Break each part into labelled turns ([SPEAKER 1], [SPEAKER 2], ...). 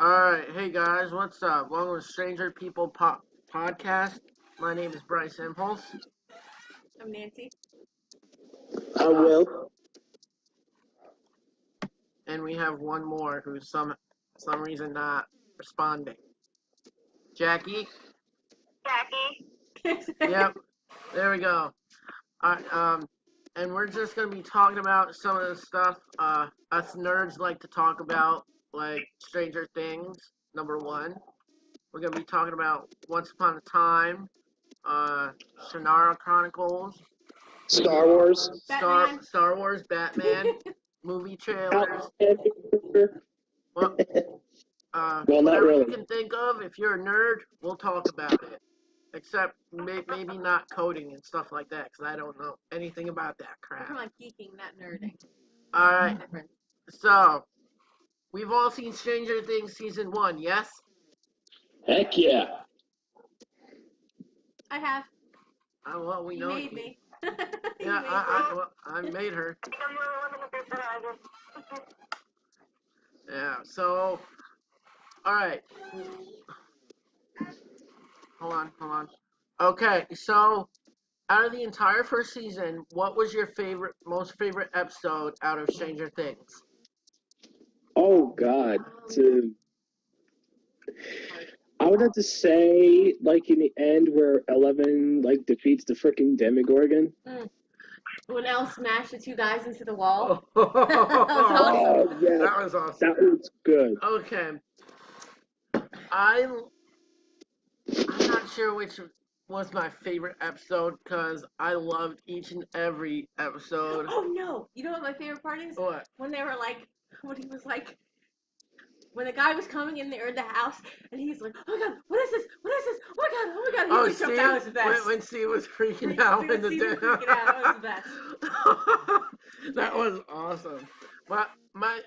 [SPEAKER 1] Alright, hey guys, what's up? Welcome to Stranger People Podcast. My name is Bryce Impulse.
[SPEAKER 2] I'm Nancy.
[SPEAKER 3] I'm Will.
[SPEAKER 1] And we have one more who's some reason not responding. Jackie? Yep, there we go. And we're just going to be talking about some of the stuff us nerds like to talk about, like Stranger Things, number one. We're going to be talking about Once Upon a Time, Shannara Chronicles,
[SPEAKER 3] Star Wars.
[SPEAKER 1] Star Wars, Batman, movie trailers. Well,
[SPEAKER 3] not
[SPEAKER 1] whatever
[SPEAKER 3] really.
[SPEAKER 1] you can think of, if you're a nerd, we'll talk about it. Except maybe not coding and stuff like that, because I don't know anything about that crap.
[SPEAKER 2] We're like geeking, not nerding.
[SPEAKER 1] Alright, so, we've all seen Stranger Things Season 1, yes?
[SPEAKER 3] Heck yeah.
[SPEAKER 2] I have.
[SPEAKER 1] Well, we know
[SPEAKER 2] made me.
[SPEAKER 1] Yeah, I made her. Yeah, so, alright. Hold on. Okay, so, out of the entire first season, what was your most favorite episode out of Stranger Things?
[SPEAKER 3] Oh, God. I would have to say, like, in the end where Eleven, like, defeats the freaking Demogorgon.
[SPEAKER 2] When Elle smashed the two guys into the wall.
[SPEAKER 3] Oh, yeah.
[SPEAKER 1] That was awesome.
[SPEAKER 3] That was good.
[SPEAKER 1] Okay. I'm not sure which was my favorite episode because I loved each and every episode.
[SPEAKER 2] Oh no! You know what my favorite part is?
[SPEAKER 1] What?
[SPEAKER 2] When they were like, when he was like, when the guy was coming in there in the house and he's like, oh my god, what is this? What is this? Oh my god! He just jumped out. It was the best.
[SPEAKER 1] When Steve was freaking out in the den.
[SPEAKER 2] That was the best.
[SPEAKER 1] That was awesome. But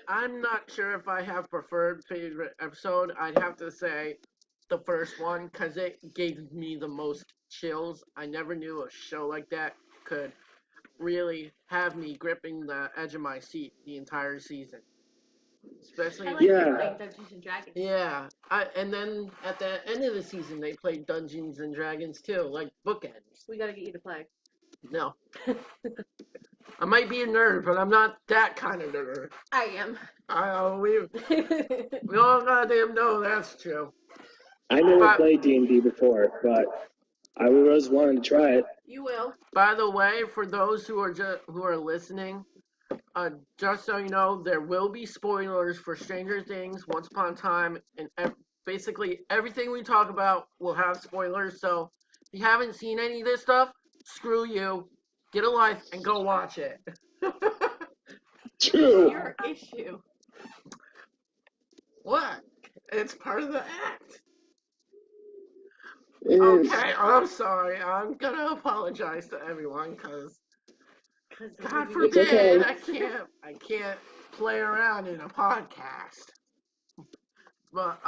[SPEAKER 1] I'm not sure if I have preferred favorite episode. I'd have to say the first one because it gave me the most chills. I never knew a show like that could really have me gripping the edge of my seat the entire season. Especially,
[SPEAKER 2] I like playing Dungeons and Dragons.
[SPEAKER 1] Yeah, and then at the end of the season they played Dungeons and Dragons too, like bookends.
[SPEAKER 2] We gotta get you to play.
[SPEAKER 1] No. I might be a nerd, but I'm not that kind of nerd.
[SPEAKER 2] I am.
[SPEAKER 1] We all goddamn know that's true.
[SPEAKER 3] I never played D&D before, but I was wanting to try it.
[SPEAKER 2] You will.
[SPEAKER 1] By the way, for those who are listening, just so you know, there will be spoilers for Stranger Things, Once Upon a Time, and basically everything we talk about will have spoilers. So if you haven't seen any of this stuff, screw you. Get a life and go watch it.
[SPEAKER 3] True.
[SPEAKER 2] Your issue.
[SPEAKER 1] What? It's part of the act. Okay, I'm sorry. I'm gonna apologize to everyone because God forbid
[SPEAKER 3] okay.
[SPEAKER 1] I can't play around in a podcast. But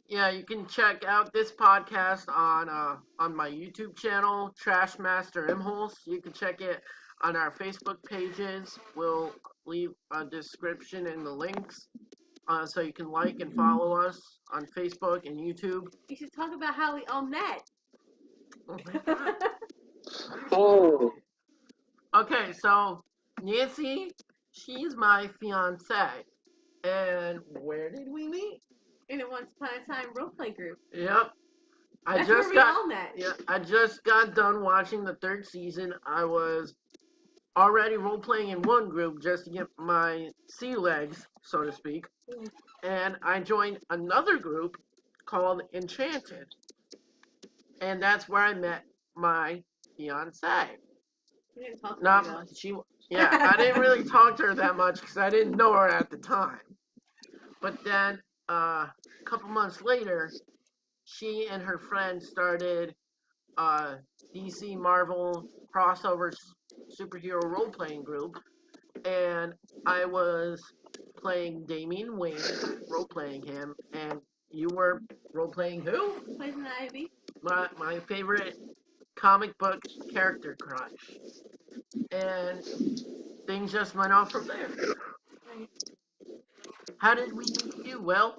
[SPEAKER 1] yeah, you can check out this podcast on my YouTube channel, Trashmaster Impulse. You can check it on our Facebook pages. We'll leave a description in the links. So you can like and follow us on Facebook and YouTube.
[SPEAKER 2] You should talk about how we all met.
[SPEAKER 3] Oh.
[SPEAKER 1] Okay, so Nancy, she's my fiance. And where did we meet?
[SPEAKER 2] In a Once Upon a Time roleplay group.
[SPEAKER 1] Yep.
[SPEAKER 2] That's where we all met.
[SPEAKER 1] Yeah, I just got done watching the third season. I was already role-playing in one group just to get my sea legs, so to speak. And I joined another group called Enchanted. And that's where I met my fiance.
[SPEAKER 2] You didn't talk to her,
[SPEAKER 1] Yeah, I didn't really talk to her that much because I didn't know her at the time. But then, a couple months later, she and her friend started DC Marvel crossover superhero role-playing group, and I was playing Damian Wayne, role-playing him, and you were role-playing who?
[SPEAKER 2] Poison Ivy.
[SPEAKER 1] My favorite comic book character crush. And things just went off from there.
[SPEAKER 2] Right.
[SPEAKER 1] How did we meet you, Will?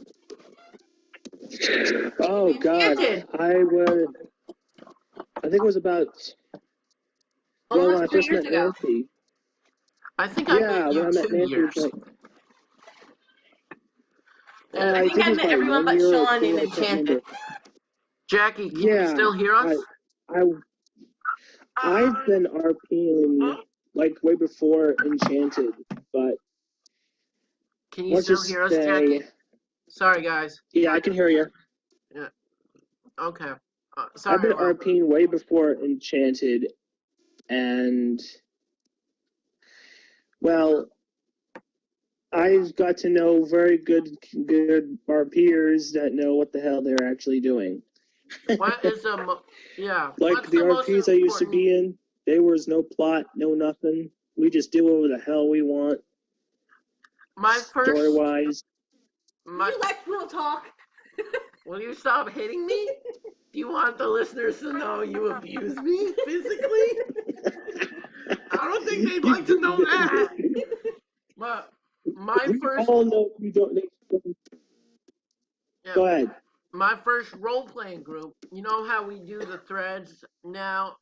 [SPEAKER 3] Oh God,
[SPEAKER 2] Enchanted.
[SPEAKER 3] I think it was about when I
[SPEAKER 2] Almost 3
[SPEAKER 3] first
[SPEAKER 2] years
[SPEAKER 3] met
[SPEAKER 2] ago.
[SPEAKER 3] Nancy.
[SPEAKER 1] I think I
[SPEAKER 3] Yeah,
[SPEAKER 1] met
[SPEAKER 3] when
[SPEAKER 1] you
[SPEAKER 3] I met
[SPEAKER 1] 2
[SPEAKER 3] Nancy, it was
[SPEAKER 1] years.
[SPEAKER 3] like
[SPEAKER 2] I
[SPEAKER 3] I
[SPEAKER 2] think
[SPEAKER 3] think
[SPEAKER 2] I
[SPEAKER 3] it was
[SPEAKER 2] met
[SPEAKER 3] about
[SPEAKER 2] everyone
[SPEAKER 3] 1
[SPEAKER 2] but
[SPEAKER 3] year or
[SPEAKER 2] Sean in
[SPEAKER 3] 2. I can't
[SPEAKER 2] Enchanted.
[SPEAKER 3] remember.
[SPEAKER 1] Jackie, can you
[SPEAKER 3] Yeah,
[SPEAKER 1] still hear us?
[SPEAKER 3] I've been RPing like way before Enchanted, but
[SPEAKER 1] Can you
[SPEAKER 3] let's
[SPEAKER 1] still
[SPEAKER 3] just
[SPEAKER 1] hear us,
[SPEAKER 3] say,
[SPEAKER 1] Jackie? Sorry, guys.
[SPEAKER 3] yeah, I can hear you.
[SPEAKER 1] Yeah. Okay.
[SPEAKER 3] I've
[SPEAKER 1] Sorry,
[SPEAKER 3] been
[SPEAKER 1] Will.
[SPEAKER 3] RPing way before Enchanted, and well, I've got to know very good RPers that know what the hell they're actually doing.
[SPEAKER 1] What is the
[SPEAKER 3] Like
[SPEAKER 1] what's
[SPEAKER 3] the
[SPEAKER 1] the most
[SPEAKER 3] RPs I used to
[SPEAKER 1] important?
[SPEAKER 3] be in, there was no plot, no nothing. We just do whatever the hell we want.
[SPEAKER 1] My
[SPEAKER 3] Story
[SPEAKER 1] first.
[SPEAKER 3] wise.
[SPEAKER 2] You let Will talk.
[SPEAKER 1] Will you stop hitting me? Do you want the listeners to know you abuse me physically? I don't think they'd like to know that. But my
[SPEAKER 3] We
[SPEAKER 1] first.
[SPEAKER 3] all know you don't.
[SPEAKER 1] Yeah,
[SPEAKER 3] Go ahead.
[SPEAKER 1] my first role-playing group. You know how we do the threads now?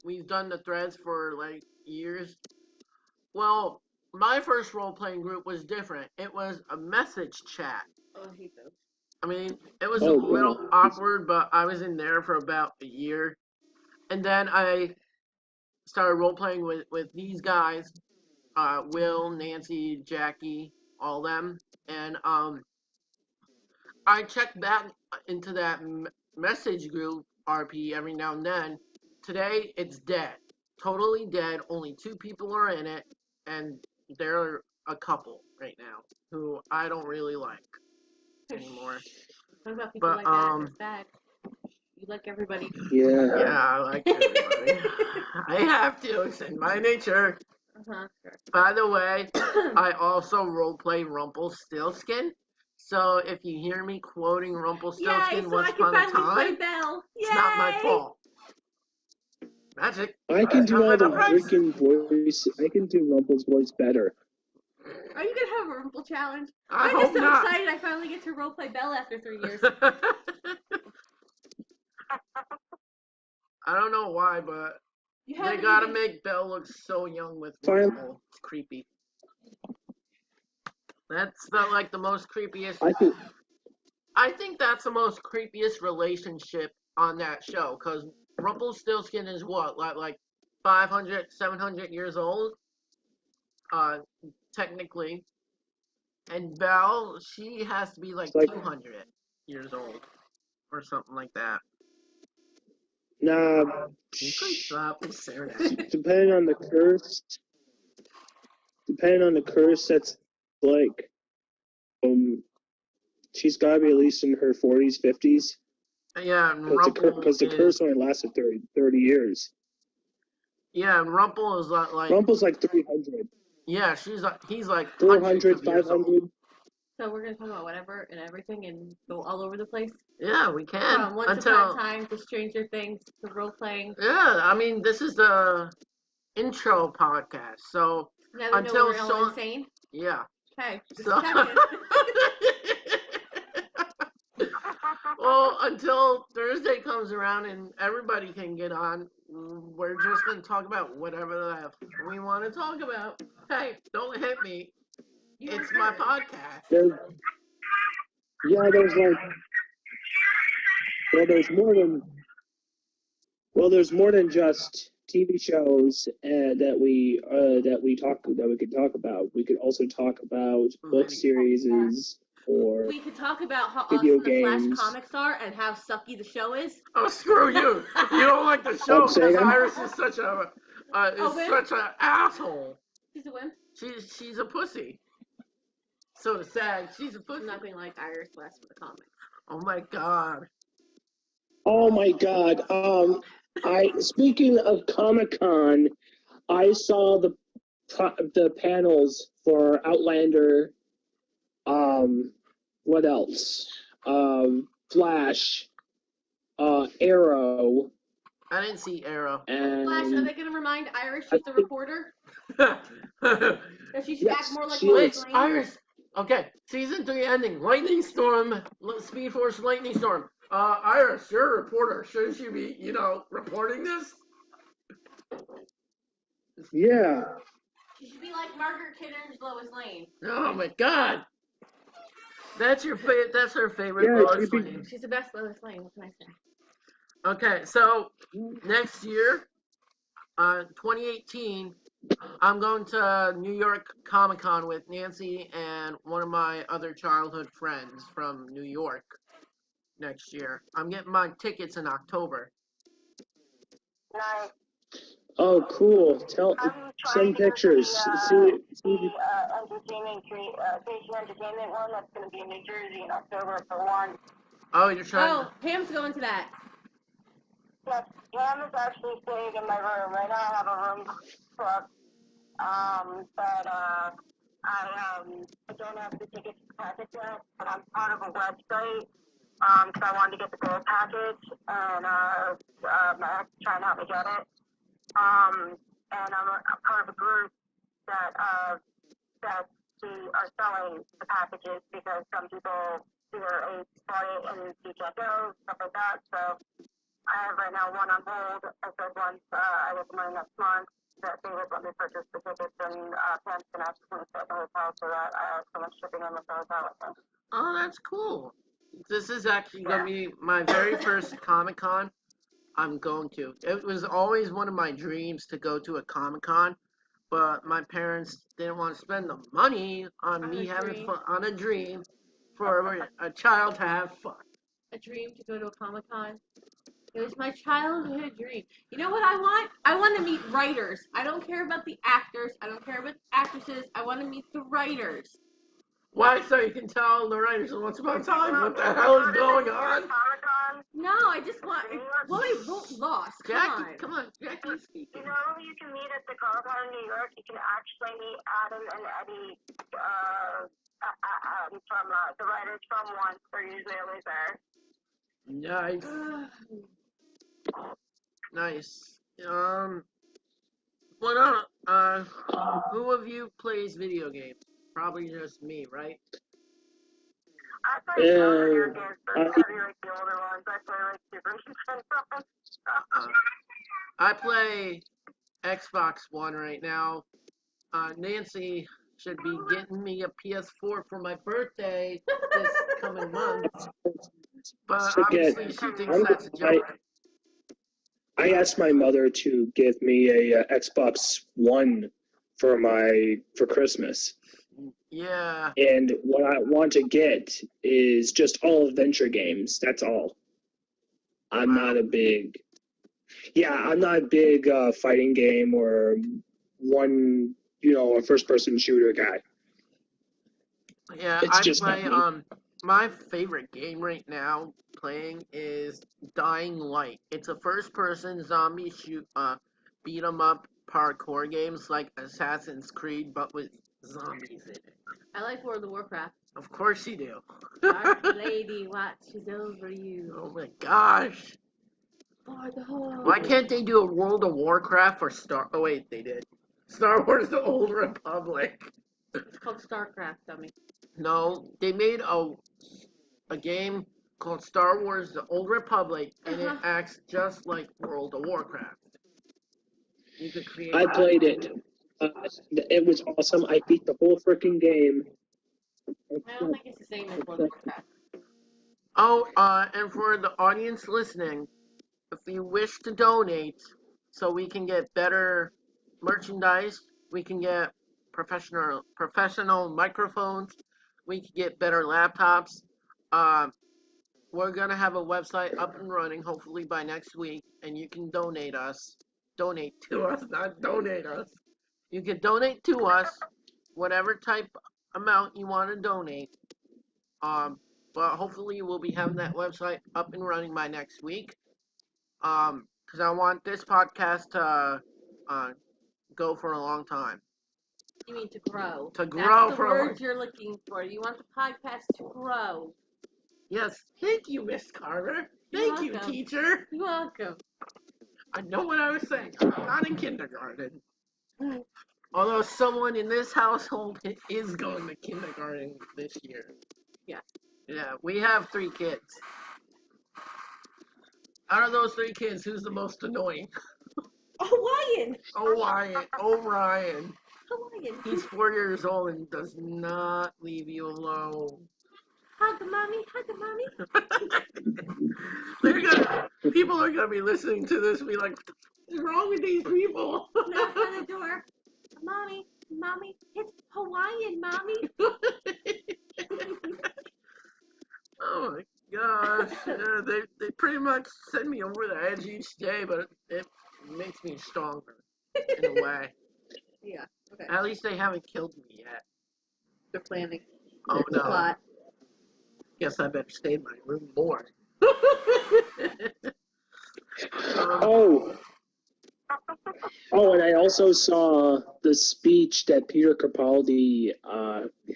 [SPEAKER 1] We've done the threads for like years. Well, my first role-playing group was different. It was a message chat.
[SPEAKER 2] Oh, I hate those.
[SPEAKER 1] I mean, it was a
[SPEAKER 3] Oh,
[SPEAKER 1] little
[SPEAKER 3] God.
[SPEAKER 1] awkward, but I was in there for about a year. And then I started role-playing with these guys, Will, Nancy, Jackie, all them. And I check back into that message group RP every now and then. Today it's dead, totally dead. Only 2 people are in it, and they're a couple right now who I don't really like anymore.
[SPEAKER 2] What about people
[SPEAKER 1] But
[SPEAKER 2] like that? It's bad. You like everybody.
[SPEAKER 3] Yeah.
[SPEAKER 1] yeah, I like everybody. I have to. It's in my nature.
[SPEAKER 2] Uh-huh. Sure.
[SPEAKER 1] By the way, I also roleplay Rumpelstiltskin. So if you hear me quoting Rumpelstiltskin
[SPEAKER 2] Yay! So
[SPEAKER 1] once
[SPEAKER 2] I can
[SPEAKER 1] upon a
[SPEAKER 2] finally play
[SPEAKER 1] time,
[SPEAKER 2] Belle. Yay!
[SPEAKER 1] it's not my fault. Magic.
[SPEAKER 3] I can do
[SPEAKER 1] Comes
[SPEAKER 3] all
[SPEAKER 1] at
[SPEAKER 3] the
[SPEAKER 1] a price.
[SPEAKER 3] freaking voice. I can do Rumple's voice better.
[SPEAKER 2] Are you gonna have a Rumple challenge?
[SPEAKER 1] I
[SPEAKER 2] I'm
[SPEAKER 1] hope
[SPEAKER 2] just so
[SPEAKER 1] not.
[SPEAKER 2] excited I finally get to roleplay Belle after 3 years.
[SPEAKER 1] I don't know why, but
[SPEAKER 2] You
[SPEAKER 1] they
[SPEAKER 2] haven't
[SPEAKER 1] gotta
[SPEAKER 2] even...
[SPEAKER 1] make Belle look so young with
[SPEAKER 3] Fine.
[SPEAKER 1] Rumple. It's creepy. That's the most creepiest. I think that's the most creepiest relationship on that show, because Rumpelstiltskin is what, like 500, 700 years old, technically, and Belle, she has to be like
[SPEAKER 3] It's like
[SPEAKER 1] 200 years old, or something like that.
[SPEAKER 3] nah.
[SPEAKER 1] You could stop staring at me.
[SPEAKER 3] Depending on the curse, that's like she's got to be at least in her 40s, 50s.
[SPEAKER 1] Yeah, and
[SPEAKER 3] Because the curse only lasted 30 years.
[SPEAKER 1] Yeah, and Rumple is like.
[SPEAKER 3] Rumple's like 300.
[SPEAKER 1] Yeah, he's like
[SPEAKER 3] 400,
[SPEAKER 1] 500.
[SPEAKER 2] So we're gonna talk about whatever and everything and go all over the place.
[SPEAKER 1] Yeah, we can.
[SPEAKER 2] From Once Upon a Time to Stranger Things to role playing.
[SPEAKER 1] Yeah, I mean this is the intro podcast, so
[SPEAKER 2] now they know we're all insane.
[SPEAKER 1] Yeah.
[SPEAKER 2] Okay, just
[SPEAKER 1] So.
[SPEAKER 2] checking.
[SPEAKER 1] Well, until Thursday comes around and everybody can get on, we're just gonna talk about whatever the hell we want to talk about. Hey, don't hit me. It's my podcast.
[SPEAKER 3] There's there's more than just TV shows that we could talk about. We could also talk about book series or
[SPEAKER 2] we could talk about how
[SPEAKER 3] video
[SPEAKER 2] awesome the Flash
[SPEAKER 3] games.
[SPEAKER 2] comics are and how sucky the show is.
[SPEAKER 1] Oh, screw you! You don't like the show because Iris is such an asshole.
[SPEAKER 2] She's a wimp.
[SPEAKER 1] She's a pussy. So sad. She's a pussy.
[SPEAKER 2] Nothing like Iris West for the comics.
[SPEAKER 1] Oh my god.
[SPEAKER 3] Oh my god. Speaking of Comic-Con, I saw the panels for Outlander. What else? Flash. Arrow.
[SPEAKER 1] I didn't see Arrow.
[SPEAKER 3] And
[SPEAKER 2] Flash, are they going to remind Iris she's the reporter? That she should act more like
[SPEAKER 1] Wait, Iris, Okay, season 3 ending. Lightning Storm, Speed Force Lightning Storm. Iris, you're a reporter. Shouldn't you be, reporting this?
[SPEAKER 3] Yeah.
[SPEAKER 2] She should be like Margaret Kidder's Lois Lane.
[SPEAKER 1] Oh my God. That's her favorite
[SPEAKER 3] Yeah,
[SPEAKER 1] Lois Lane.
[SPEAKER 2] She's the best Lois Lane. What can I say?
[SPEAKER 1] Okay, so next year, 2018, I'm going to New York Comic Con with Nancy and one of my other childhood friends from New York next year. I'm getting my tickets in October.
[SPEAKER 4] Nice.
[SPEAKER 3] Oh, cool. Send pictures. See.
[SPEAKER 4] Entertainment, Station Entertainment one that's going to be in New Jersey in October for one.
[SPEAKER 1] Oh, you're trying.
[SPEAKER 2] Oh, Pam's going to that.
[SPEAKER 4] Yes, Pam is actually staying in my room. Right now I have a room booked. But I don't have the tickets package yet, but I'm part of a website. Because I wanted to get the gold package, and I'm trying to help me get it. And I'm part of a group that we are selling the packages because some people either bought it and you can't go, stuff like that. So I have right now one on hold. I said once I get the money next month that they would let me purchase the tickets, and Pam's going to have to finish at the hotel so that I have so much shipping in with the hotel, I think.
[SPEAKER 1] Oh, that's cool. This is actually going to be my very first Comic Con I'm going to. It was always one of my dreams to go to a Comic Con, but my parents didn't want to spend the money on me having fun on a dream for a child to have fun.
[SPEAKER 2] A dream to go to a Comic Con. It was my childhood dream. You know what I want? I want to meet writers. I don't care about the actors. I don't care about the actresses. I want to meet the writers.
[SPEAKER 1] Why? So you can tell the writers in Once Upon a Time what the hell is going on?
[SPEAKER 2] No, I just want. Why won't lost?
[SPEAKER 1] Come on, Jackie speaking.
[SPEAKER 4] You know who you can meet at the Comic Con in New York? You can actually meet Adam and Eddie from the writers from Once. They're usually always there.
[SPEAKER 1] Nice. Nice. Who of you plays video games? Probably just me, right?
[SPEAKER 4] I play video games, but it's gotta be like the older ones. I play like Super Nintendo.
[SPEAKER 1] I play Xbox One right now. Nancy should be getting me a PS4 for my birthday this coming month. But obviously she thinks that's a joke.
[SPEAKER 3] I asked my mother to give me a Xbox One for Christmas.
[SPEAKER 1] Yeah.
[SPEAKER 3] And what I want to get is just all adventure games. That's all. I'm not a big fighting game or a first-person shooter guy.
[SPEAKER 1] Yeah, my favorite game right now playing is Dying Light. It's a first-person zombie beat 'em up parkour games like Assassin's Creed, but with zombies in it.
[SPEAKER 2] I like World of Warcraft.
[SPEAKER 1] Of course you do.
[SPEAKER 2] Dark Lady watches over you.
[SPEAKER 1] Oh my gosh. Why can't they do a World of Warcraft for Star... Oh wait, they did. Star Wars The Old Republic.
[SPEAKER 2] It's called StarCraft, dummy.
[SPEAKER 1] No, they made a game called Star Wars The Old Republic, and it acts just like World of Warcraft. You could create...
[SPEAKER 3] I played it. It was awesome. I beat the whole freaking game.
[SPEAKER 2] I don't think it's the same as World of Warcraft.
[SPEAKER 1] Oh, and for the audience listening, if you wish to donate so we can get better merchandise, we can get professional microphones, we can get better laptops, we're going to have a website up and running hopefully by next week, and you can donate to us, not donate us. You can donate to us whatever type amount you want to donate. But hopefully we'll be having that website up and running by next week. Because I want this podcast to go for a long time.
[SPEAKER 2] You mean to grow?
[SPEAKER 1] To grow.
[SPEAKER 2] That's the word you're looking for. You want the podcast to grow.
[SPEAKER 1] Yes. Thank you, Miss Carter. Thank you, teacher.
[SPEAKER 2] You're welcome.
[SPEAKER 1] I know what I was saying. I'm not in kindergarten. Although someone in this household is going to kindergarten this year.
[SPEAKER 2] Yeah.
[SPEAKER 1] Yeah, we have 3 kids. Out of those 3 kids, who's the most annoying?
[SPEAKER 2] Hawaiian.
[SPEAKER 1] Orion.
[SPEAKER 2] Hawaiian.
[SPEAKER 1] He's 4 years old and does not leave you alone.
[SPEAKER 2] Hug mommy.
[SPEAKER 1] People are gonna be listening to this and be like, what's wrong with these people?
[SPEAKER 2] Knock on the door. Mommy, it's Hawaiian, mommy.
[SPEAKER 1] Oh my gosh. Yeah, they pretty much send me over the edge each day, but it makes me stronger in a way.
[SPEAKER 2] Yeah. Okay.
[SPEAKER 1] At least they haven't killed me yet.
[SPEAKER 2] They're planning.
[SPEAKER 1] Oh
[SPEAKER 2] It's a
[SPEAKER 1] no.
[SPEAKER 2] lot.
[SPEAKER 1] Guess I better stay in my room more.
[SPEAKER 3] Oh, and I also saw the speech that Peter Capaldi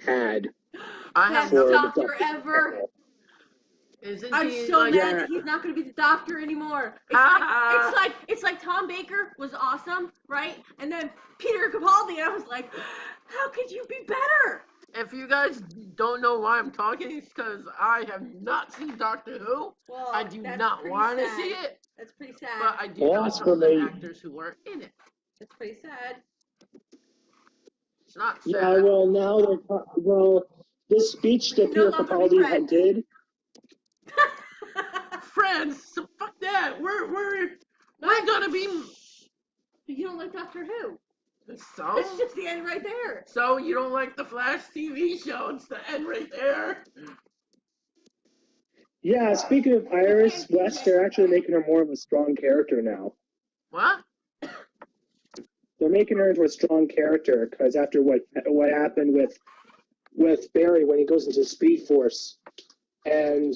[SPEAKER 3] had.
[SPEAKER 1] I have
[SPEAKER 2] Best
[SPEAKER 1] no.
[SPEAKER 2] doctor ever.
[SPEAKER 1] Isn't
[SPEAKER 2] I'm
[SPEAKER 1] he
[SPEAKER 2] so
[SPEAKER 1] like,
[SPEAKER 2] mad that he's not going to be the doctor anymore. It's like Tom Baker was awesome, right? And then Peter Capaldi, I was like, how could you be better?
[SPEAKER 1] If you guys don't know why I'm talking, it's because I have not seen Doctor Who.
[SPEAKER 2] Well,
[SPEAKER 1] I do
[SPEAKER 2] that's
[SPEAKER 1] not
[SPEAKER 2] pretty
[SPEAKER 1] want to
[SPEAKER 2] sad.
[SPEAKER 1] see it,
[SPEAKER 2] That's pretty sad.
[SPEAKER 1] but I do
[SPEAKER 3] Well,
[SPEAKER 1] know
[SPEAKER 3] that's
[SPEAKER 1] some of the
[SPEAKER 3] really-
[SPEAKER 1] actors who are in it.
[SPEAKER 2] That's pretty sad.
[SPEAKER 1] It's not sad.
[SPEAKER 3] Yeah, well, now they're this speech that
[SPEAKER 2] No
[SPEAKER 3] Peter
[SPEAKER 2] longer
[SPEAKER 3] Capaldi
[SPEAKER 2] be
[SPEAKER 3] had
[SPEAKER 2] friends.
[SPEAKER 3] did.
[SPEAKER 1] Friends, so fuck that. We're gonna be.
[SPEAKER 2] You don't like Doctor Who.
[SPEAKER 1] So?
[SPEAKER 2] It's just the end right there.
[SPEAKER 1] So you don't like the Flash TV show? It's the end right there.
[SPEAKER 3] Yeah, speaking of Iris West, they're actually making her more of a strong character now.
[SPEAKER 1] What?
[SPEAKER 3] They're making her into a strong character because after what happened with Barry when he goes into Speed Force, and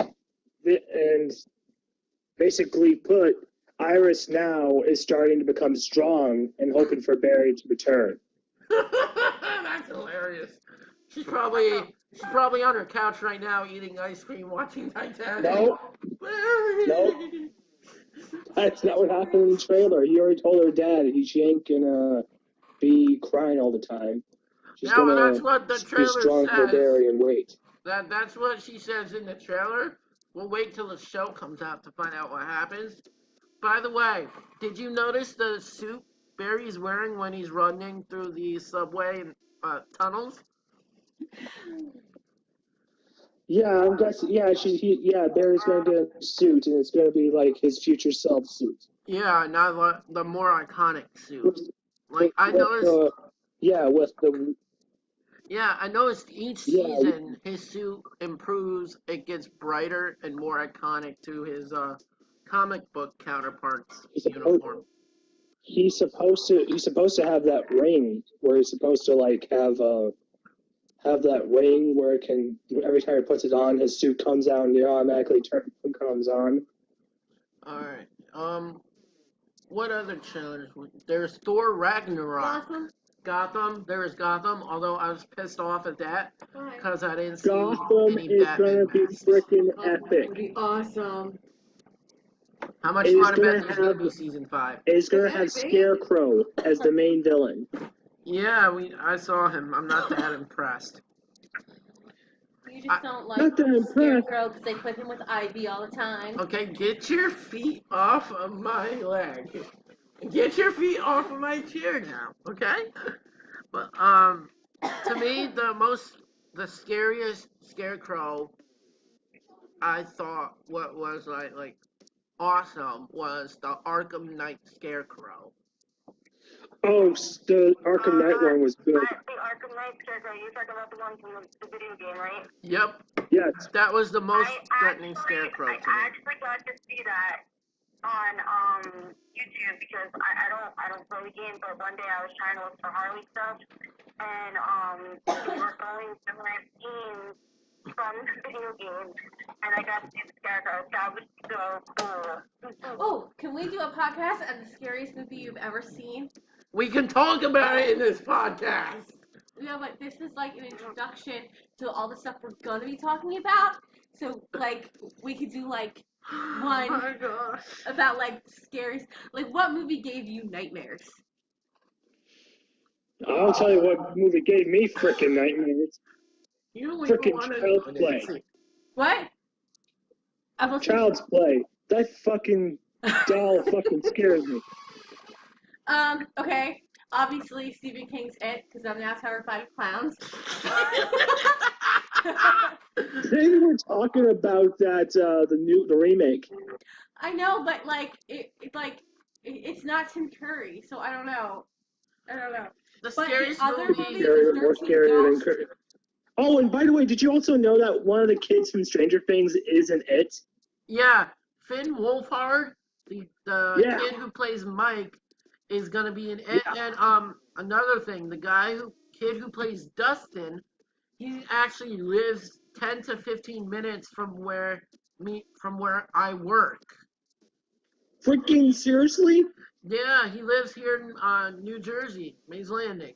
[SPEAKER 3] basically put Iris now is starting to become strong and hoping for Barry to return.
[SPEAKER 1] That's hilarious. She's probably on her couch right now eating ice cream, watching Titanic.
[SPEAKER 3] No, that's not what happened in the trailer. He already told her dad she ain't gonna be crying all the time. She's
[SPEAKER 1] Yeah, well,
[SPEAKER 3] gonna
[SPEAKER 1] that's what the
[SPEAKER 3] be
[SPEAKER 1] trailer
[SPEAKER 3] strong for
[SPEAKER 1] says.
[SPEAKER 3] Barry and wait.
[SPEAKER 1] That's what she says in the trailer. We'll wait till the show comes out to find out what happens. By the way, did you notice the suit Barry's wearing when he's running through the subway tunnels?
[SPEAKER 3] Yeah, I'm guessing. Yeah, Barry's gonna get a suit, and it's gonna be like his future self suit.
[SPEAKER 1] Yeah, not the more iconic suit. Like I
[SPEAKER 3] with
[SPEAKER 1] noticed. I noticed each season his suit improves. It gets brighter and more iconic to his comic book counterpart's uniform.
[SPEAKER 3] He's supposed to have that ring where he's supposed to like have that ring where it can every time he puts it on, his suit comes out and it automatically comes on.
[SPEAKER 1] All right. What other trailers? There's Thor Ragnarok. Gotham. There is Gotham. Although I was pissed off at that because I didn't see
[SPEAKER 3] Gotham
[SPEAKER 1] any
[SPEAKER 3] is
[SPEAKER 1] Batman
[SPEAKER 3] gonna be
[SPEAKER 1] masks.
[SPEAKER 3] freaking
[SPEAKER 2] It's
[SPEAKER 3] epic.
[SPEAKER 2] gonna be awesome.
[SPEAKER 1] How much
[SPEAKER 3] It is
[SPEAKER 1] fun I
[SPEAKER 3] gonna
[SPEAKER 1] bet there's gonna be season 5.
[SPEAKER 3] It's gonna have Scarecrow as the main villain.
[SPEAKER 1] Yeah, I saw him. I'm not that impressed.
[SPEAKER 2] You just don't like
[SPEAKER 3] Not that impressed.
[SPEAKER 2] Scarecrow because they put him with Ivy all the time.
[SPEAKER 1] Okay, get your feet off of my leg. Get your feet off of my chair now, okay? But to me, the scariest Scarecrow I thought what was like awesome was the Arkham Knight Scarecrow.
[SPEAKER 3] Oh, the Arkham Knight one was good.
[SPEAKER 4] The Arkham Knight Scarecrow, you're talking about the one from the video game, right?
[SPEAKER 1] Yep.
[SPEAKER 3] Yes.
[SPEAKER 1] That was the most threatening Scarecrow to me.
[SPEAKER 4] I actually got to see that on YouTube because I don't play the game, but one day I was trying to look for Harley stuff, and they were going to my scenes from the video game, and I got to see the Scarecrow. That was so cool.
[SPEAKER 2] Oh, can we do a podcast on the scariest movie you've ever seen?
[SPEAKER 1] We can talk about it in this podcast.
[SPEAKER 2] Yeah, but this is like an introduction to all the stuff we're gonna be talking about. So, like, we could do like one
[SPEAKER 1] Oh my gosh.
[SPEAKER 2] about like scary. Like, what movie gave you nightmares?
[SPEAKER 3] I'll tell you what movie gave me frickin' nightmares.
[SPEAKER 1] You only
[SPEAKER 3] Frickin'
[SPEAKER 1] wanted
[SPEAKER 3] Child's
[SPEAKER 1] to
[SPEAKER 3] Play.
[SPEAKER 1] see.
[SPEAKER 2] What? I will
[SPEAKER 3] Child's Play. That fucking doll fucking scares me.
[SPEAKER 2] Okay. Obviously, Stephen King's It, because I'm now terrified of clowns.
[SPEAKER 3] Today we were talking about that the remake.
[SPEAKER 2] I know, but it's not Tim Curry, so I don't know.
[SPEAKER 1] The
[SPEAKER 2] But
[SPEAKER 1] scariest
[SPEAKER 2] the other
[SPEAKER 1] movie.
[SPEAKER 2] movie-
[SPEAKER 3] Scarier, more
[SPEAKER 2] 13
[SPEAKER 3] scarier than
[SPEAKER 2] Ghosts.
[SPEAKER 3] Curry. Oh, and by the way, did you also know that one of the kids from Stranger Things is in It?
[SPEAKER 1] Yeah, Finn Wolfhard, the
[SPEAKER 3] Yeah.
[SPEAKER 1] kid who plays Mike, is gonna be in it.
[SPEAKER 3] Yeah.
[SPEAKER 1] And another thing, the kid who plays Dustin, he actually lives 10 to 15 minutes from where I work.
[SPEAKER 3] Freaking seriously?
[SPEAKER 1] Yeah, he lives here in New Jersey, Mays Landing.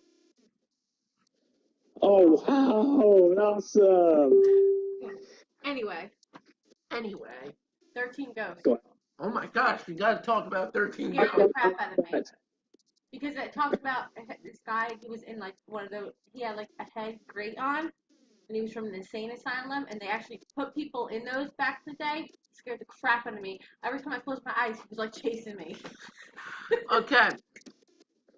[SPEAKER 3] Oh wow, awesome!
[SPEAKER 2] Anyway, 13 Ghosts.
[SPEAKER 3] Go on.
[SPEAKER 1] Oh my gosh, we gotta talk about 13
[SPEAKER 2] Scared
[SPEAKER 1] Ghosts.
[SPEAKER 2] the crap out of me. Because it talks about this guy, he was in like he had like a head grate on, and he was from an insane asylum, and they actually put people in those back in the day. It scared the crap out of me. Every time I closed my eyes, he was like chasing me.
[SPEAKER 1] Okay,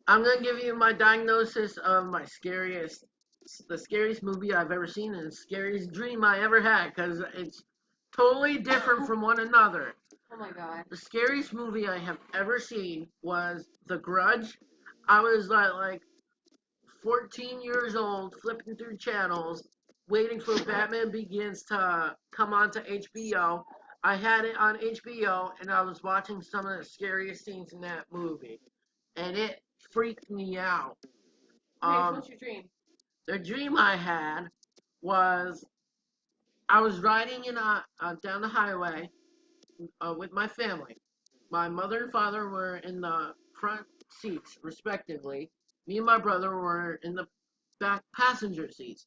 [SPEAKER 1] I'm gonna give you my diagnosis of the scariest movie I've ever seen and the scariest dream I ever had, because it's totally different from one another.
[SPEAKER 2] Oh my god.
[SPEAKER 1] The scariest movie I have ever seen was The Grudge. I was like 14 years old, flipping through channels, waiting for Batman Begins to come onto HBO. I had it on HBO, and I was watching some of the scariest scenes in that movie, and it freaked me out.
[SPEAKER 2] Okay, so what's your dream?
[SPEAKER 1] The dream I had was I was riding down the highway with my family. My mother and father were in the front seats, respectively. Me and my brother were in the back passenger seats.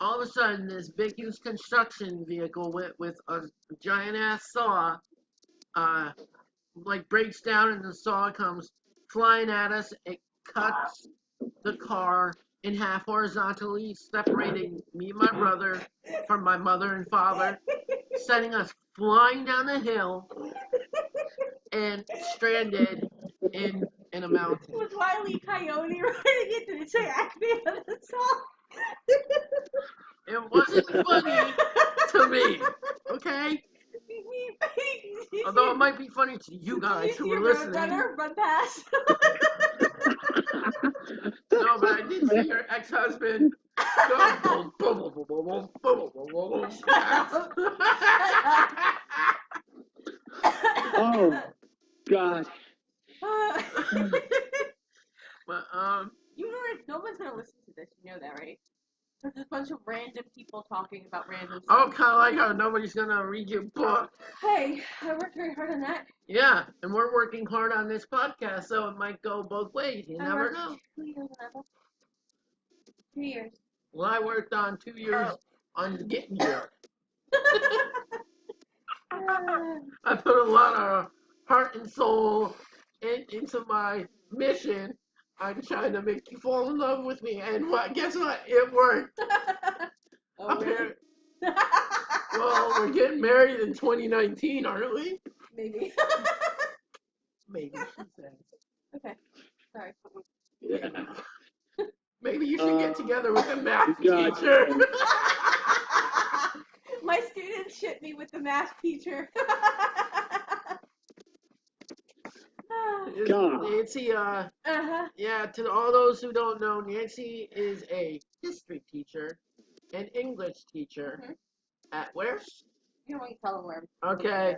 [SPEAKER 1] All of a sudden, this big, huge construction vehicle with a giant ass saw, uh, breaks down, and the saw comes flying at us. It cuts the car in half horizontally, separating me and my brother from my mother and father, sending us flying down the hill and stranded in a mountain.
[SPEAKER 2] With Wile E. Coyote riding into the Acme of the song.
[SPEAKER 1] It wasn't funny to me, okay? Although it might be funny to you guys who are listening.
[SPEAKER 2] Runner, run past.
[SPEAKER 1] No, but I did see your ex-husband go boom, boom, boom, boom, boom, boom, boom, boom, boom,
[SPEAKER 3] Oh God.
[SPEAKER 1] But
[SPEAKER 2] you know, no one's gonna listen to this. You know that, right? There's a bunch of random people talking about random stuff.
[SPEAKER 1] oh, kind of like how nobody's gonna read your book.
[SPEAKER 2] Hey, I worked very hard on that.
[SPEAKER 1] Yeah, and we're working hard on this podcast, so it might go both ways. You never know.
[SPEAKER 2] 2 years on that book. 2 years.
[SPEAKER 1] Well, I worked on 2 years on getting here. I put a lot of heart and soul into my mission. I'm trying to make you fall in love with me, and guess what? It worked.
[SPEAKER 2] Oh, really?
[SPEAKER 1] Well, we're getting married in 2019, aren't we?
[SPEAKER 2] Maybe.
[SPEAKER 1] Maybe, she says.
[SPEAKER 2] Okay. Sorry.
[SPEAKER 3] Yeah.
[SPEAKER 1] Maybe you should get together with a math
[SPEAKER 3] God.
[SPEAKER 1] teacher.
[SPEAKER 2] My students shit me with the math teacher.
[SPEAKER 3] God.
[SPEAKER 1] Nancy, yeah, to all those who don't know, Nancy is a history teacher, an English teacher. At where?
[SPEAKER 2] You don't want to tell them where.
[SPEAKER 1] Okay.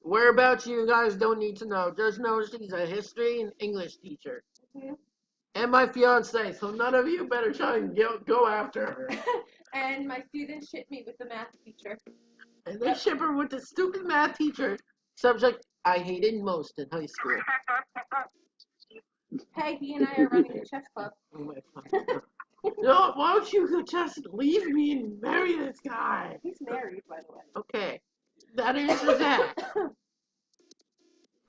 [SPEAKER 1] Whereabouts you guys don't need to know. Just know she's a history and English teacher.
[SPEAKER 2] Mm-hmm.
[SPEAKER 1] And my fiance, so none of you better try and go after her.
[SPEAKER 2] And my students shit me with the math teacher.
[SPEAKER 1] And they ship her with the stupid math teacher, subject I hated most in high school.
[SPEAKER 2] Hey, he and I are running a chess club.
[SPEAKER 1] Oh my God. No, why don't you just leave me and marry this guy?
[SPEAKER 2] He's married, by the way.
[SPEAKER 1] Okay, that answers that.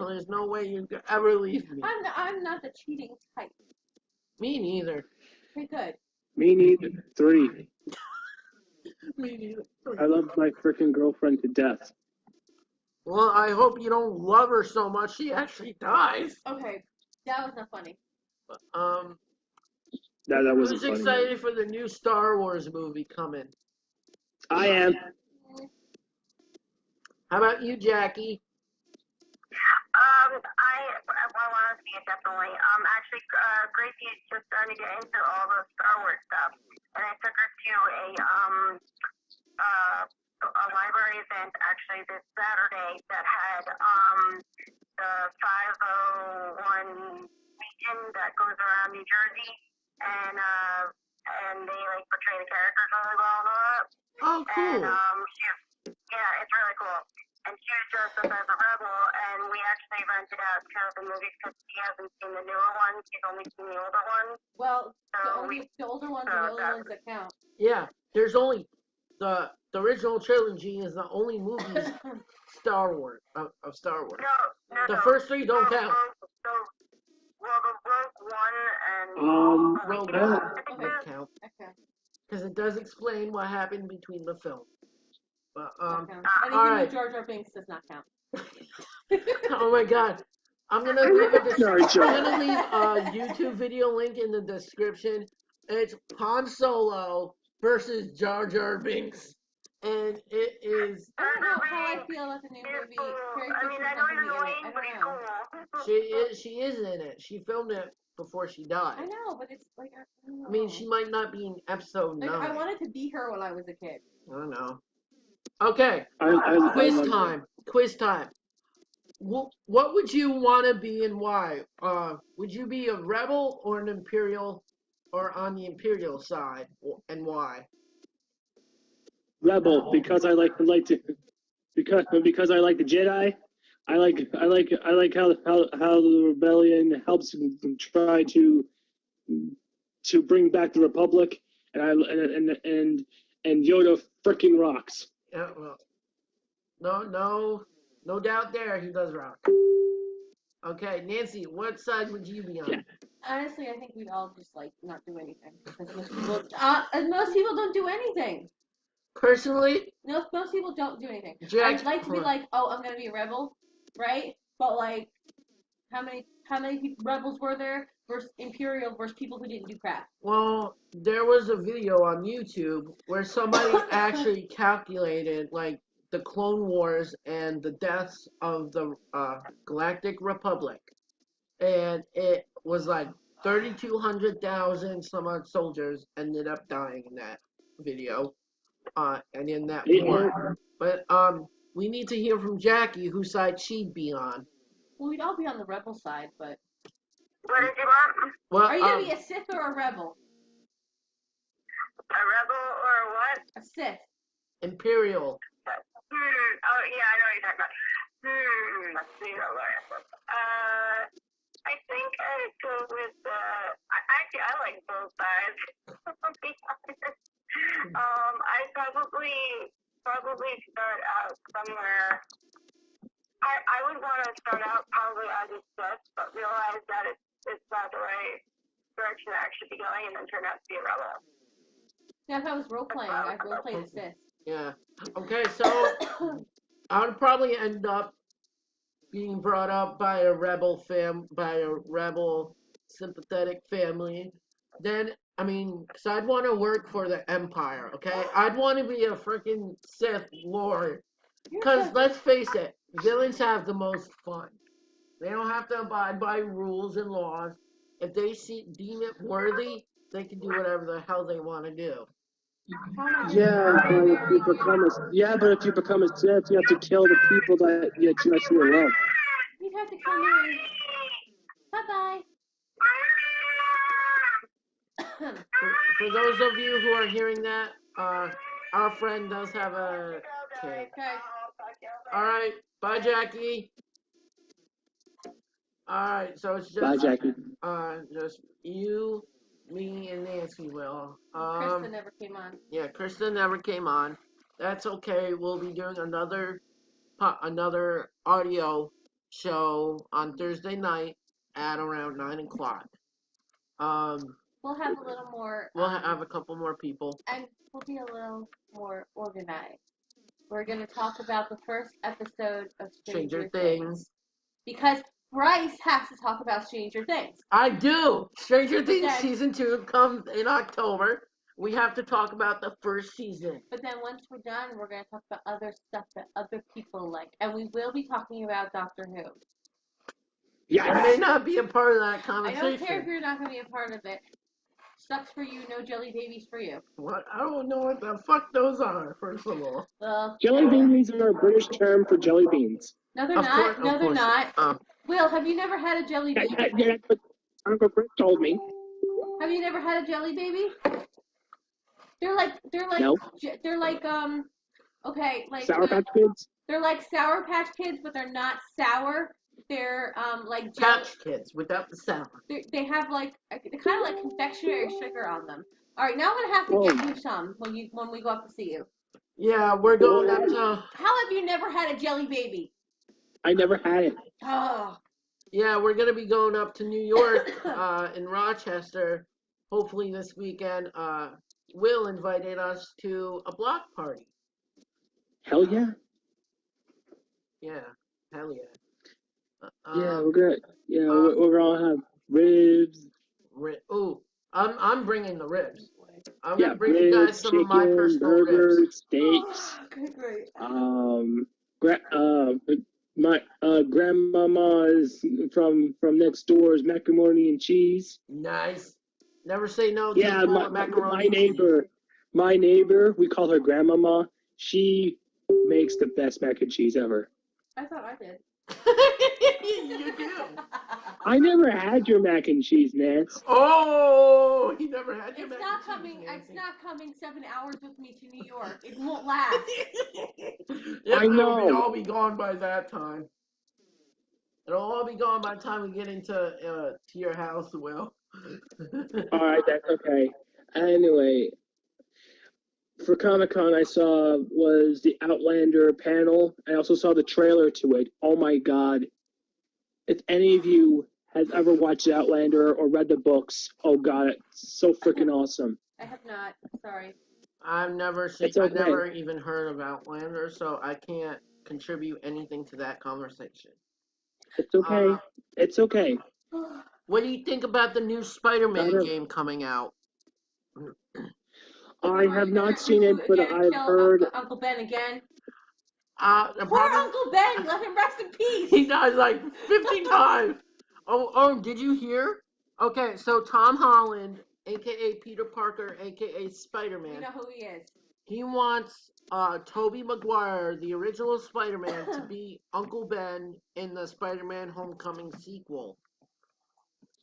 [SPEAKER 1] So there's no way you could ever leave me.
[SPEAKER 2] I'm not the cheating type.
[SPEAKER 1] Me neither.
[SPEAKER 2] Pretty good.
[SPEAKER 3] Me neither. 3.
[SPEAKER 1] Me neither.
[SPEAKER 3] I love my freaking girlfriend to death.
[SPEAKER 1] Well, I hope you don't love her so much she actually dies.
[SPEAKER 2] Okay, that was not funny.
[SPEAKER 3] That wasn't
[SPEAKER 1] Who's
[SPEAKER 3] funny.
[SPEAKER 1] excited for the new Star Wars movie coming?
[SPEAKER 3] I am.
[SPEAKER 1] How about you, Jackie?
[SPEAKER 4] I want to see it definitely. Actually, Gracie is just starting to get into all the Star Wars stuff, and I took her to a library event actually this Saturday that had the 501 region that goes around New Jersey, and they like portray the characters really well and all that.
[SPEAKER 1] Oh, cool.
[SPEAKER 4] And it's really cool. And she was dressed up as a rebel, and we actually rented out 2 of the movies because she hasn't seen the newer ones. She's only seen the older ones.
[SPEAKER 2] Well,
[SPEAKER 4] So
[SPEAKER 2] the older ones are the only ones that count.
[SPEAKER 1] Yeah, there's only the original trilogy is the only movies Star Wars of Star Wars.
[SPEAKER 4] No.
[SPEAKER 1] The first 3 don't count.
[SPEAKER 4] Well, the Rogue One and
[SPEAKER 1] Rogue
[SPEAKER 4] Awakens,
[SPEAKER 1] One
[SPEAKER 4] I think
[SPEAKER 1] would count
[SPEAKER 2] Okay.
[SPEAKER 1] because it does explain what happened between the films. But
[SPEAKER 2] Anything
[SPEAKER 1] all right.
[SPEAKER 2] with Jar Jar Binks does not count.
[SPEAKER 1] Oh my God, I'm gonna leave a YouTube video link in the description. It's Han Solo versus Jar Jar Binks, and it is.
[SPEAKER 2] I don't know how I feel about the new movie.
[SPEAKER 4] I know he's annoying, but he's cool.
[SPEAKER 1] She is in it. She filmed it before she died.
[SPEAKER 2] I know, but it's like I don't know.
[SPEAKER 1] I mean, she might not be in episode 9.
[SPEAKER 2] I wanted to be her when I was a kid.
[SPEAKER 1] I don't know. Okay, quiz time. What would you want to be and why? Would you be a rebel or an imperial, or on the imperial side, and why?
[SPEAKER 3] Rebel, because I like to because I like the Jedi. I like how the rebellion helps try to bring back the Republic, and Yoda freaking rocks.
[SPEAKER 1] Yeah, well, no doubt there. He does rock. Okay, Nancy, what side would you be on?
[SPEAKER 3] Yeah.
[SPEAKER 2] Honestly, I think we'd all just like not do anything because most people don't do anything.
[SPEAKER 1] Personally,
[SPEAKER 2] No, most people don't do anything.
[SPEAKER 1] Jack,
[SPEAKER 2] I'd like to be like, oh, I'm gonna be a rebel, right? But like, how many rebels were there versus Imperial versus people who didn't do crap?
[SPEAKER 1] Well, there was a video on YouTube where somebody actually calculated like the Clone Wars and the deaths of the Galactic Republic, and it was like 3,200,000 some odd soldiers ended up dying in that video, and in that war. But we need to hear from Jackie whose side she'd be on.
[SPEAKER 2] Well, we'd all be on the rebel side, but.
[SPEAKER 4] What did you want?
[SPEAKER 1] Well,
[SPEAKER 2] are you gonna be a Sith or a rebel?
[SPEAKER 4] A rebel or what?
[SPEAKER 2] A Sith.
[SPEAKER 1] Imperial.
[SPEAKER 4] Oh yeah, I know what you're talking about. Let's see. I think I'd go with actually I like both sides. I'll be honest. I'd probably start out somewhere. I would want to start out probably as a Sith, but realize that it's not the right direction to actually be going, and then turn out to be a rebel.
[SPEAKER 2] Yeah, if I was role playing, I'd role play the Sith.
[SPEAKER 1] Yeah. Okay, so I would probably end up being brought up by a rebel sympathetic family. Then, I mean, because I'd want to work for the Empire, okay? I'd want to be a freaking Sith Lord. Because, let's face it, villains have the most fun. They don't have to abide by rules and laws. If they deem it worthy, they can do whatever the hell they want to do.
[SPEAKER 3] Yeah, but if you become a Sith, you have to kill the people that you actually love.
[SPEAKER 2] You'd have to kill me. Bye-bye.
[SPEAKER 1] For those of you who are hearing that, our friend does have a kid.
[SPEAKER 2] Okay.
[SPEAKER 1] Alright, bye Jackie. Alright, so it's just
[SPEAKER 3] Bye, Jackie.
[SPEAKER 1] Just you, me, and Nancy will.
[SPEAKER 2] Krista never came on.
[SPEAKER 1] Yeah, Krista never came on. That's okay. We'll be doing another audio show on Thursday night at around 9 o'clock.
[SPEAKER 2] We'll have a little more.
[SPEAKER 1] We'll have a couple more people.
[SPEAKER 2] And we'll be a little more organized. We're going to talk about the first episode of Stranger Things. Because Bryce has to talk about Stranger Things.
[SPEAKER 1] I do! Stranger Things Season 2 comes in October. We have to talk about the first season.
[SPEAKER 2] But then once we're done, we're going to talk about other stuff that other people like. And we will be talking about Doctor Who.
[SPEAKER 3] Yeah.
[SPEAKER 1] I may not be a part of that conversation.
[SPEAKER 2] I don't care if you're not going to be a part of it. Sucks for you, no jelly babies for you.
[SPEAKER 1] What? I don't know what the fuck those are, first of all.
[SPEAKER 3] Jelly babies are a British term for jelly beans.
[SPEAKER 2] No, they're not. No, they're not. Will, have you never had a jelly baby?
[SPEAKER 3] Yeah, but Uncle Britt told me.
[SPEAKER 2] Have you never had a jelly baby? They're like,
[SPEAKER 3] no.
[SPEAKER 2] They're like, okay, like
[SPEAKER 3] Sour Patch Kids.
[SPEAKER 2] They're like Sour Patch Kids, but they're not sour. They're like
[SPEAKER 1] Patch Kids without the sour.
[SPEAKER 2] They have like kind of like confectionery sugar on them. All right, now I'm gonna have to get you some when we go up to see you.
[SPEAKER 1] Yeah, we're going up to.
[SPEAKER 2] How have you never had a jelly baby?
[SPEAKER 3] I never had it.
[SPEAKER 2] Oh.
[SPEAKER 1] Yeah, we're gonna be going up to New York, in Rochester, hopefully this weekend. Will invited us to a block party.
[SPEAKER 3] Hell yeah.
[SPEAKER 1] Yeah, hell yeah.
[SPEAKER 3] Yeah, we're good. Yeah, we're gonna have ribs.
[SPEAKER 1] I'm bringing the ribs. I'm
[SPEAKER 3] gonna
[SPEAKER 1] bring you guys some of my personal
[SPEAKER 3] burgers,
[SPEAKER 1] ribs.
[SPEAKER 3] steaks.
[SPEAKER 2] Great.
[SPEAKER 3] My grandmama's from next door's macaroni and cheese.
[SPEAKER 1] Nice. Never say no.
[SPEAKER 3] Yeah, my neighbor, we call her grandmama. She makes the best mac and cheese ever.
[SPEAKER 2] I thought I did.
[SPEAKER 1] You do.
[SPEAKER 3] I never had your mac and cheese, Nance.
[SPEAKER 1] Oh, he never had your mac and cheese.
[SPEAKER 2] It's not coming 7 hours with me to New York. It won't last.
[SPEAKER 1] Yeah,
[SPEAKER 3] I know.
[SPEAKER 1] It'll all be gone by that time. It'll all be gone by the time we get into to your house, Will.
[SPEAKER 3] All right, that's okay. Anyway, for Comic-Con, I saw was the Outlander panel. I also saw the trailer to it. Oh my God. If any of you has ever watched Outlander or read the books, oh God, it's so freaking awesome.
[SPEAKER 2] I have not. Sorry.
[SPEAKER 1] I've never seen.
[SPEAKER 3] Okay.
[SPEAKER 1] I've never even heard of Outlander, so I can't contribute anything to that conversation.
[SPEAKER 3] It's okay. It's okay.
[SPEAKER 1] What do you think about the new Spider-Man game coming out?
[SPEAKER 3] I have not seen it, but I've heard.
[SPEAKER 2] Uncle Ben again.
[SPEAKER 1] Poor
[SPEAKER 2] Uncle Ben, let him rest in peace.
[SPEAKER 1] He died like 50 times. Oh, did you hear? Okay, so Tom Holland, a.k.a. Peter Parker, a.k.a. Spider-Man.
[SPEAKER 2] You know who he is.
[SPEAKER 1] He wants Tobey Maguire, the original Spider-Man, to be Uncle Ben in the Spider-Man Homecoming sequel.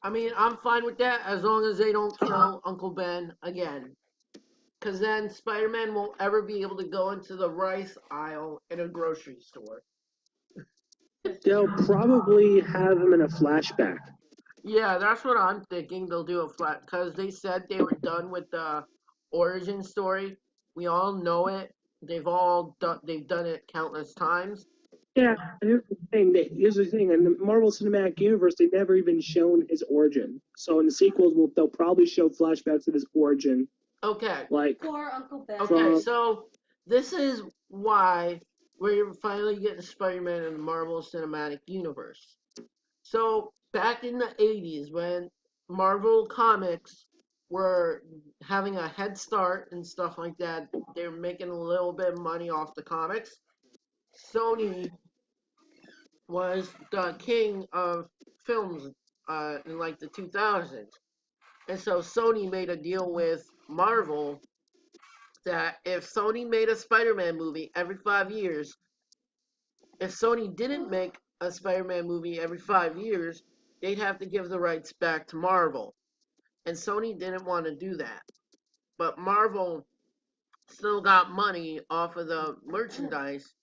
[SPEAKER 1] I mean, I'm fine with that as long as they don't kill Uncle Ben again. Because then Spider-Man won't ever be able to go into the rice aisle in a grocery store.
[SPEAKER 3] They'll probably have him in a flashback.
[SPEAKER 1] Yeah, that's what I'm thinking. They'll do a flat because they said they were done with the origin story. We all know it. They've done it countless times.
[SPEAKER 3] Yeah, here's the thing. In the Marvel Cinematic Universe, they've never even shown his origin. So in the sequels, they'll probably show flashbacks of his origin.
[SPEAKER 1] Okay.
[SPEAKER 3] Like
[SPEAKER 2] poor Uncle Ben.
[SPEAKER 1] Okay, so this is why we're finally getting Spider-Man in the Marvel Cinematic Universe. So back in the 80s, when Marvel Comics were having a head start and stuff like that, they were making a little bit of money off the comics. Sony was the king of films in like the 2000s. And so Sony made a deal with Marvel that if Sony made a Spider-Man movie every 5 years, if Sony didn't make a Spider-Man movie every 5 years, they'd have to give the rights back to Marvel. And Sony didn't want to do that. But Marvel still got money off of the merchandise,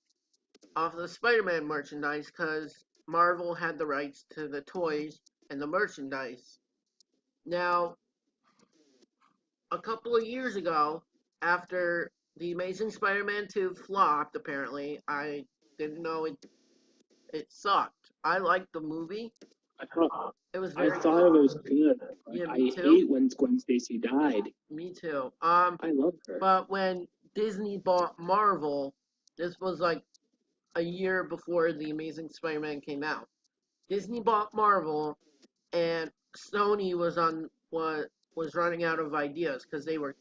[SPEAKER 1] off of the Spider-Man merchandise, because Marvel had the rights to the toys and the merchandise. Now, a couple of years ago, after The Amazing Spider-Man 2 flopped, apparently, I didn't know it sucked. I liked the movie. It was
[SPEAKER 3] I
[SPEAKER 1] very
[SPEAKER 3] thought it was good.
[SPEAKER 1] Yeah,
[SPEAKER 3] I
[SPEAKER 1] me too.
[SPEAKER 3] hate when Gwen Stacy died.
[SPEAKER 1] Me too.
[SPEAKER 3] I love her.
[SPEAKER 1] But when Disney bought Marvel, this was like a year before The Amazing Spider-Man came out. Disney bought Marvel, and Sony was running out of ideas because they were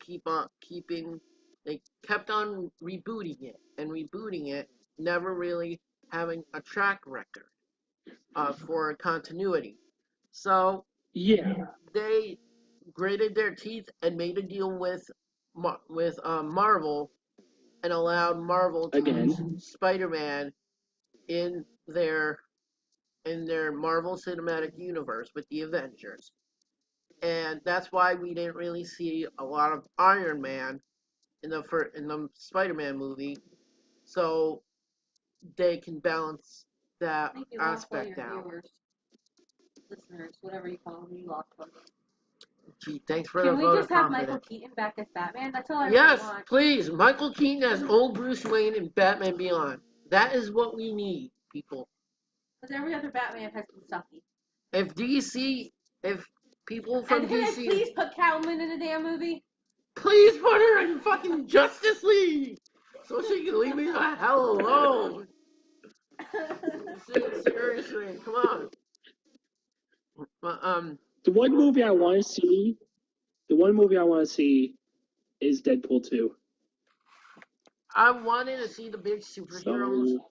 [SPEAKER 1] they kept on rebooting it, never really having a track record for continuity. So
[SPEAKER 3] Yeah.
[SPEAKER 1] they gritted their teeth and made a deal with Marvel and allowed Marvel to
[SPEAKER 3] Again.
[SPEAKER 1] use Spider-Man in their Marvel Cinematic Universe with the Avengers. And that's why we didn't really see a lot of Iron Man in the Spider-Man movie, so they can balance that
[SPEAKER 2] I think you lost all
[SPEAKER 1] aspect
[SPEAKER 2] your
[SPEAKER 1] out.
[SPEAKER 2] viewers, listeners, whatever you call them. You lost them.
[SPEAKER 1] Gee, thanks for
[SPEAKER 2] Can
[SPEAKER 1] the
[SPEAKER 2] we
[SPEAKER 1] vote
[SPEAKER 2] just
[SPEAKER 1] of
[SPEAKER 2] have
[SPEAKER 1] confidence.
[SPEAKER 2] Michael Keaton back as Batman? That's all I
[SPEAKER 1] Yes,
[SPEAKER 2] really want.
[SPEAKER 1] please. Michael Keaton as old Bruce Wayne in Batman Beyond. That is what we need, people.
[SPEAKER 2] Because every other Batman has been sucky.
[SPEAKER 1] If people from
[SPEAKER 2] And can I
[SPEAKER 1] DC,
[SPEAKER 2] please put Catwoman in the damn movie?
[SPEAKER 1] please put her in fucking Justice League, so she can leave me the hell alone. Seriously, come on. But,
[SPEAKER 3] The one movie I want to see is Deadpool 2.
[SPEAKER 1] I wanted to see the big superheroes.
[SPEAKER 3] So,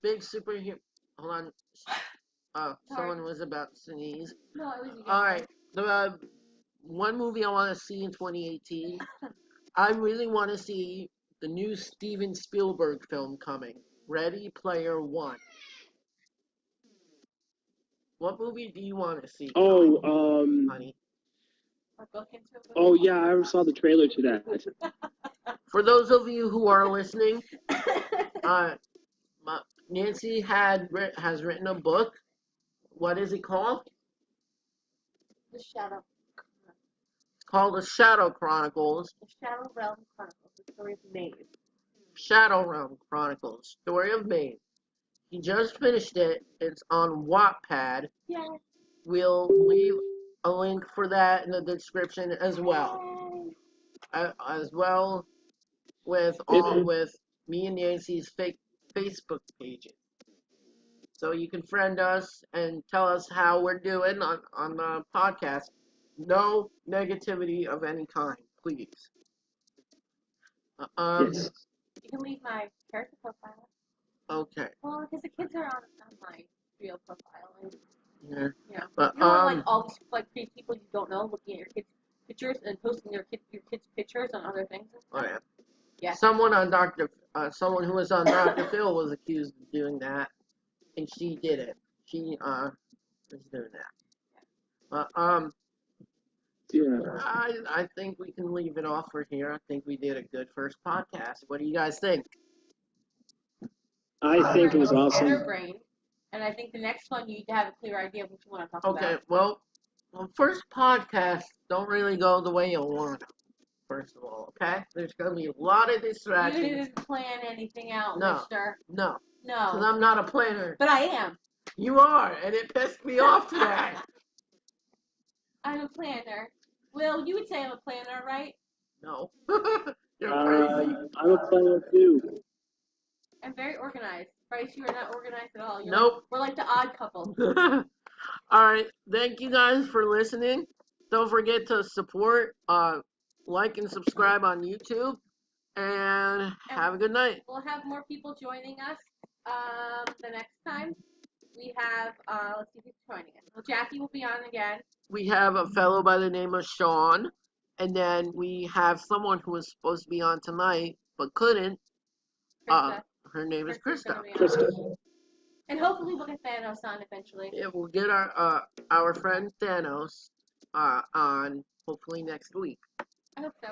[SPEAKER 1] Big superhero. Hold on. Someone was about to sneeze.
[SPEAKER 2] No, it was you.
[SPEAKER 1] All right. The one movie I want to see in 2018. I really want to see the new Steven Spielberg film coming, Ready Player One. What movie do you want to see? Honey.
[SPEAKER 3] Oh yeah, I saw the trailer to that.
[SPEAKER 1] For those of you who are listening, Nancy has written a book. What is it called?
[SPEAKER 2] The Shadow.
[SPEAKER 1] It's called The Shadow Chronicles.
[SPEAKER 2] The Shadow Realm Chronicles. The story of Maeve.
[SPEAKER 1] Shadow Realm Chronicles. Story of Maeve. He just finished it. It's on Wattpad.
[SPEAKER 2] Yeah.
[SPEAKER 1] We'll leave a link for that in the description as well. As well with me and Nancy's Facebook pages. So you can friend us and tell us how we're doing on the podcast. No negativity of any kind, please.
[SPEAKER 3] Yes.
[SPEAKER 2] You can leave my character profile.
[SPEAKER 1] Okay.
[SPEAKER 2] Well, because the kids are on my real profile. And,
[SPEAKER 1] Yeah.
[SPEAKER 2] you know,
[SPEAKER 1] But,
[SPEAKER 2] you don't want like all these like people you don't know looking at your kids' pictures and posting your kids' pictures on other things and stuff.
[SPEAKER 1] Oh yeah.
[SPEAKER 2] Yeah.
[SPEAKER 1] Someone who was on Dr. Phil was accused of doing that, and she did it. She was doing that.
[SPEAKER 3] Yeah.
[SPEAKER 1] I think we can leave it off for here. I think we did a good first podcast. What do you guys think?
[SPEAKER 3] I think it was awesome.
[SPEAKER 2] Scatterbrain, and I think the next one you need to have a clear idea of what you want to talk about.
[SPEAKER 1] Okay, well, first podcast don't really go the way you want. First of all, okay? There's gonna be a lot of
[SPEAKER 2] You
[SPEAKER 1] distractions.
[SPEAKER 2] didn't plan anything out,
[SPEAKER 1] No.
[SPEAKER 2] mister.
[SPEAKER 1] No,
[SPEAKER 2] No.
[SPEAKER 1] because I'm not a planner.
[SPEAKER 2] But I am.
[SPEAKER 1] You are, and it pissed me off today.
[SPEAKER 2] I'm a planner. Will, you would say I'm a planner, right?
[SPEAKER 1] No. You're crazy.
[SPEAKER 3] I'm a planner too.
[SPEAKER 2] I'm very organized. Bryce, you are not organized at all.
[SPEAKER 1] Nope.
[SPEAKER 2] We're like the odd couple.
[SPEAKER 1] Alright, thank you guys for listening. Don't forget to support, like and subscribe on YouTube. And have a good night.
[SPEAKER 2] We'll have more people joining us the next time. We have, let's see who's joining us. Well, Jackie will be on again.
[SPEAKER 1] We have a fellow by the name of Sean. And then we have someone who was supposed to be on tonight, but couldn't.
[SPEAKER 2] Krista.
[SPEAKER 1] Her name is Krista.
[SPEAKER 3] Krista.
[SPEAKER 2] And hopefully we'll get Thanos on eventually.
[SPEAKER 1] Yeah, we'll get our friend Thanos on hopefully next week.
[SPEAKER 2] I hope so.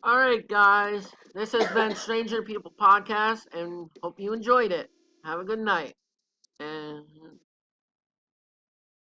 [SPEAKER 1] All right, guys. This has been Stranger People Podcast, and hope you enjoyed it. Have a good night. And